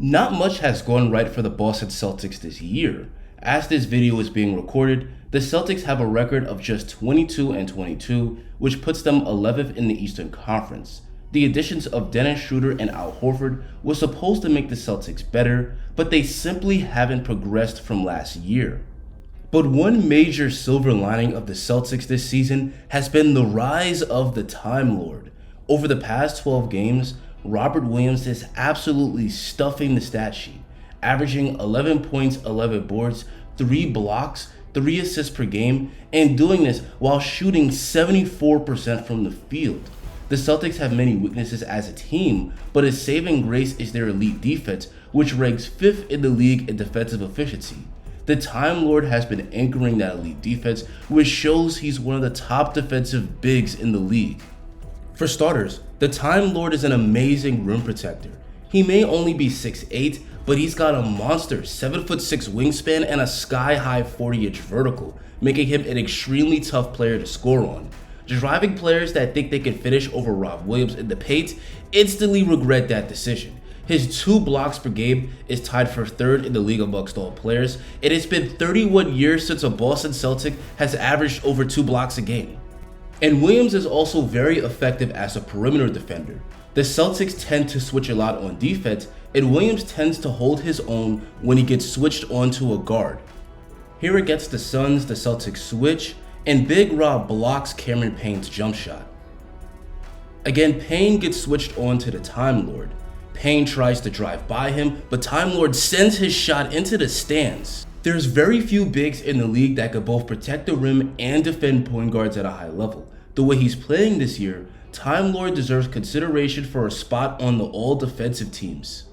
Not much has gone right for the Boston Celtics this year. As this video is being recorded, the Celtics have a record of just 22-22, which puts them 11th in the Eastern Conference. The additions of Dennis Schroeder and Al Horford were supposed to make the Celtics better, but they simply haven't progressed from last year. But one major silver lining of the Celtics this season has been the rise of the Time Lord. Over the past 12 games, Robert Williams is absolutely stuffing the stat sheet, averaging 11 points, 11 boards, 3 blocks, 3 assists per game, and doing this while shooting 74% from the field. The Celtics have many weaknesses as a team, but his saving grace is their elite defense, which ranks 5th in the league in defensive efficiency. The Time Lord has been anchoring that elite defense, which shows he's one of the top defensive bigs in the league. For starters, the Time Lord is an amazing rim protector. He may only be 6'8", but he's got a monster 7'6" wingspan and a sky-high 40-inch vertical, making him an extremely tough player to score on. Driving players that think they can finish over Rob Williams in the paint instantly regret that decision. His 2 blocks per game is tied for 3rd in the league amongst all players, and it's been 31 years since a Boston Celtic has averaged over 2 blocks a game. And Williams is also very effective as a perimeter defender. The Celtics tend to switch a lot on defense, and Williams tends to hold his own when he gets switched onto a guard. Here against the Suns, the Celtics switch, and Big Rob blocks Cameron Payne's jump shot. Again, Payne gets switched on to the Time Lord. Payne tries to drive by him, but Time Lord sends his shot into the stands. There's very few bigs in the league that could both protect the rim and defend point guards at a high level. The way he's playing this year, Time Lord deserves consideration for a spot on the all-defensive teams.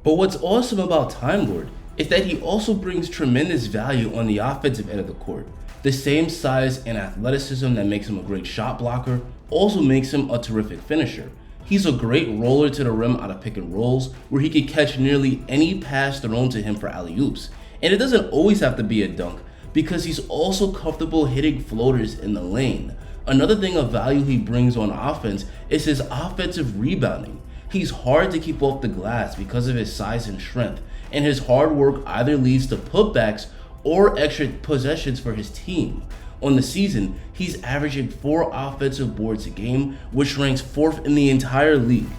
But what's awesome about Time Lord is that he also brings tremendous value on the offensive end of the court. The same size and athleticism that makes him a great shot blocker also makes him a terrific finisher. He's a great roller to the rim out of pick and rolls where he can catch nearly any pass thrown to him for alley-oops. And it doesn't always have to be a dunk because he's also comfortable hitting floaters in the lane. Another thing of value he brings on offense is his offensive rebounding. He's hard to keep off the glass because of his size and strength, and his hard work either leads to putbacks or extra possessions for his team. On the season, he's averaging 4 offensive boards a game, which ranks 4th in the entire league.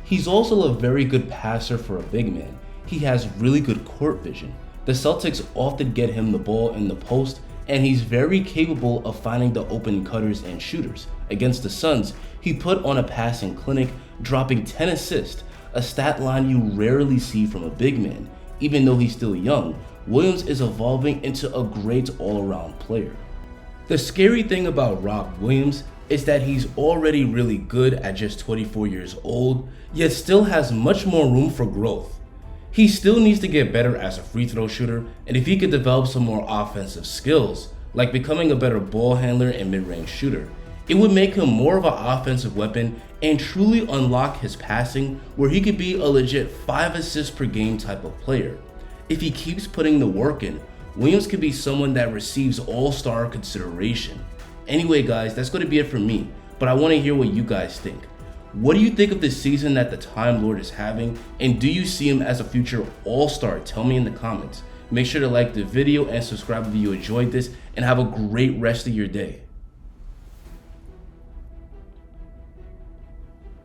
He's also a very good passer for a big man. He has really good court vision. The Celtics often get him the ball in the post, and he's very capable of finding the open cutters and shooters. Against the Suns, he put on a passing clinic, dropping 10 assists, a stat line you rarely see from a big man. Even though he's still young, Williams is evolving into a great all-around player. The scary thing about Rob Williams is that he's already really good at just 24 years old, yet still has much more room for growth. He still needs to get better as a free throw shooter, and if he could develop some more offensive skills, like becoming a better ball handler and mid-range shooter, it would make him more of an offensive weapon and truly unlock his passing where he could be a legit 5 assists per game type of player. If he keeps putting the work in, Williams could be someone that receives all-star consideration. Anyway guys, that's going to be it for me, but I want to hear what you guys think. What do you think of the season that the Time Lord is having, and do you see him as a future all-star? Tell me in the comments. Make sure to like the video and subscribe if you enjoyed this, and have a great rest of your day.